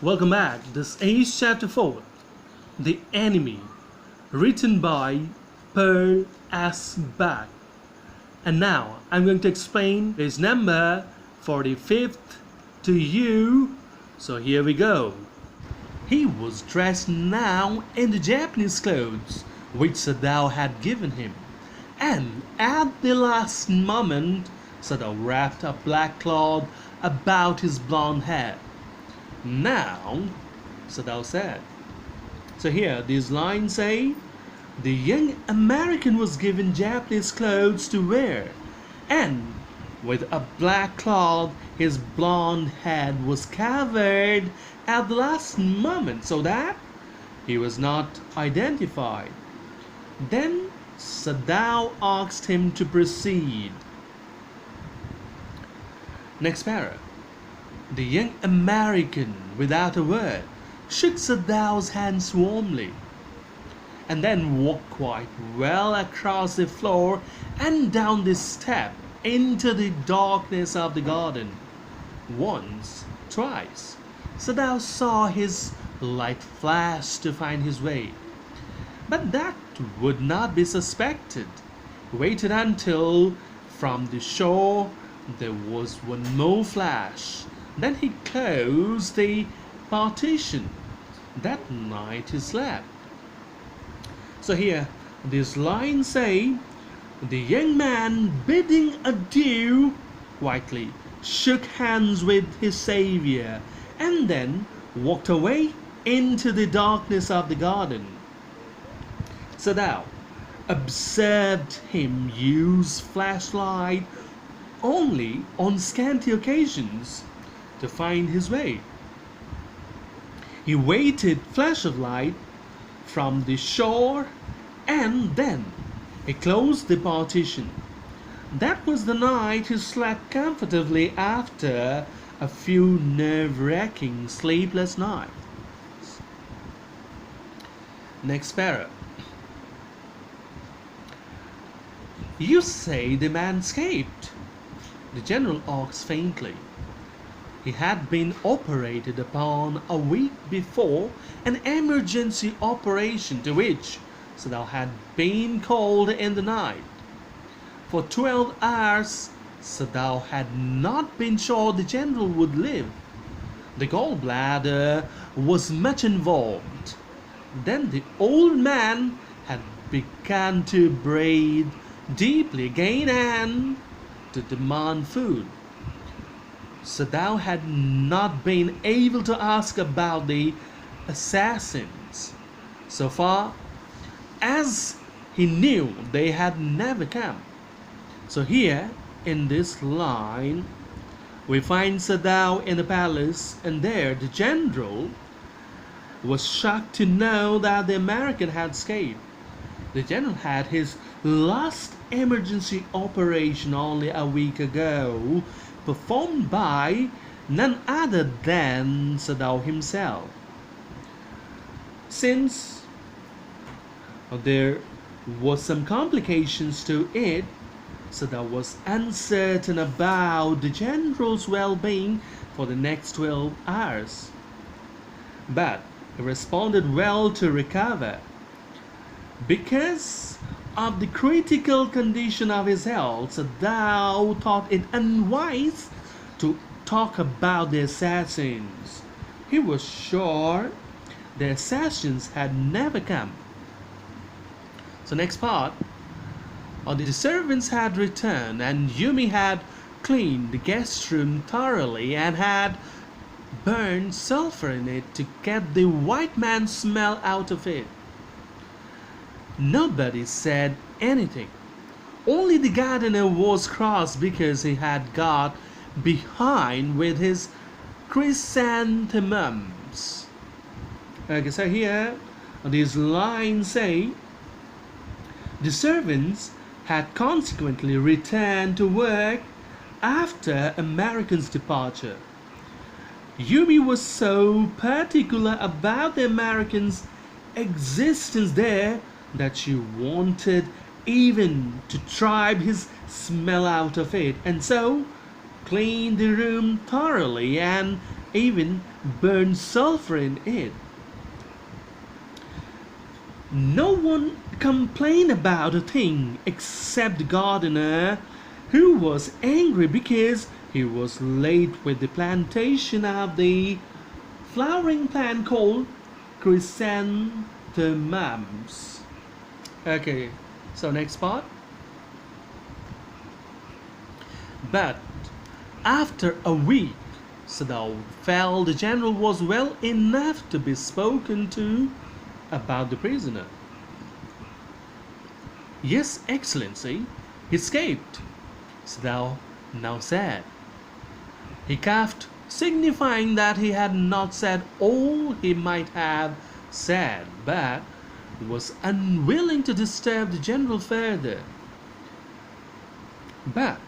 Welcome back. This is chapter 4, The Enemy, written by Per S. Back. And now I'm going to explain page number 45th to you. So here we go. He was dressed now in the Japanese clothes which Sadao had given him, and at the last moment Sadao wrapped a black cloth about his blonde hair. Now, Sadao said. So here, these lines say, the young American was given Japanese clothes to wear, and with a black cloth, his blonde head was covered at the last moment so that he was not identified. Then Sadao asked him to proceed. Next paragraph. The young American, without a word, shook Sadao's hands warmly, and then walked quite well across the floor and down the step into the darkness of the garden. Once, twice, Sadao saw his light flash to find his way, but that would not be suspected. He waited until from the shore there was one more flash. Then he closed the partition. That night he slept. So here, these lines say, the young man, bidding adieu quietly, shook hands with his savior, and then walked away into the darkness of the garden. Sadao observed him use flashlight only on scanty occasions to find his way. He waited flash of light from the shore, and then he closed the partition. That was the night he slept comfortably after a few nerve-wracking sleepless nights. Next paragraph. You say the man escaped? The general asked faintly. He had been operated upon a week before, an emergency operation to which Sadao had been called in the night. For 12 hours, Sadao had not been sure the general would live. The gallbladder was much involved. Then the old man had begun to breathe deeply again and to demand food. Sadao had not been able to ask about the assassins. So far as he knew, they had never come. So here, in this line, we find Sadao in the palace, and there the general was shocked to know that the American had escaped. The general had his last emergency operation only a week ago, performed by none other than Sadao himself. Since there was some complications to it, Sadao was uncertain about the general's well-being for the next 12 hours. But he responded well to recover. Because of the critical condition of his health, Sadao thought it unwise to talk about the assassins. He was sure the assassins had never come. So next part, the servants had returned, and Yumi had cleaned the guest room thoroughly and had burned sulfur in it to get the white man smell out of it. Nobody said anything. Only the gardener was cross because he had got behind with his chrysanthemums. Okay, so here these lines say, the servants had consequently returned to work after American's departure. Yumi was so particular about the Americans' existence there that she wanted even to drive his smell out of it, and so cleaned the room thoroughly and even burned sulfur in it. No one complained about a thing except the gardener, who was angry because he was late with the plantation of the flowering plant called chrysanthemums. Okay, so next part. But after a week, Sadao felt the general was well enough to be spoken to about the prisoner. Yes, Excellency, he escaped, Sadao now said. He coughed, signifying that he had not said all he might have said, but was unwilling to disturb the general further. But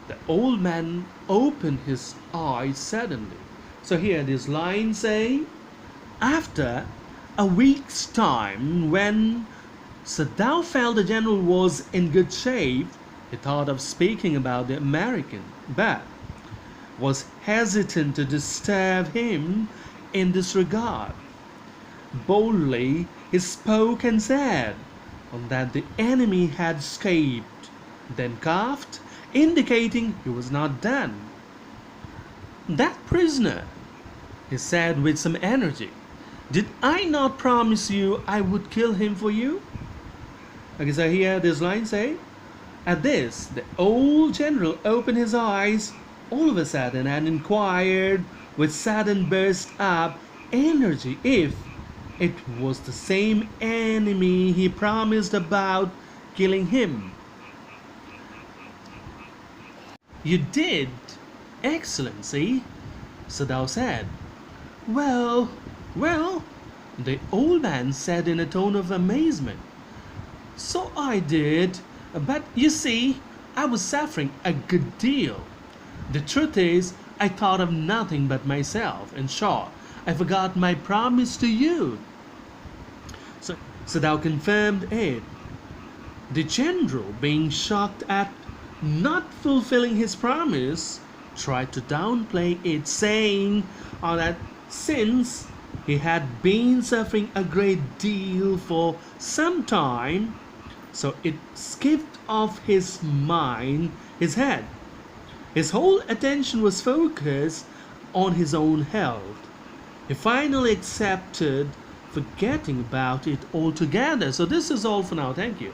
the old man opened his eyes suddenly. So here this line say, after a week's time, when Sadao felt the general was in good shape, he thought of speaking about the American, but was hesitant to disturb him in this regard. Boldly he spoke and said that the enemy had escaped, then coughed, indicating he was not done. That prisoner, he said with some energy, did I not promise you I would kill him for you? Okay, so here this line say, at this the old general opened his eyes all of a sudden and inquired with sudden burst of energy if it was the same enemy he promised about killing him. You did, Excellency, Sadao said. Well, the old man said in a tone of amazement. So I did, but you see, I was suffering a good deal. The truth is, I thought of nothing but myself. In short, I forgot my promise to you. So Sadao confirmed it. The general, being shocked at not fulfilling his promise, tried to downplay it, saying that since he had been suffering a great deal for some time, so it skipped off his mind, his head. His whole attention was focused on his own health. He finally accepted, forgetting about it altogether. So this is all for now. Thank you.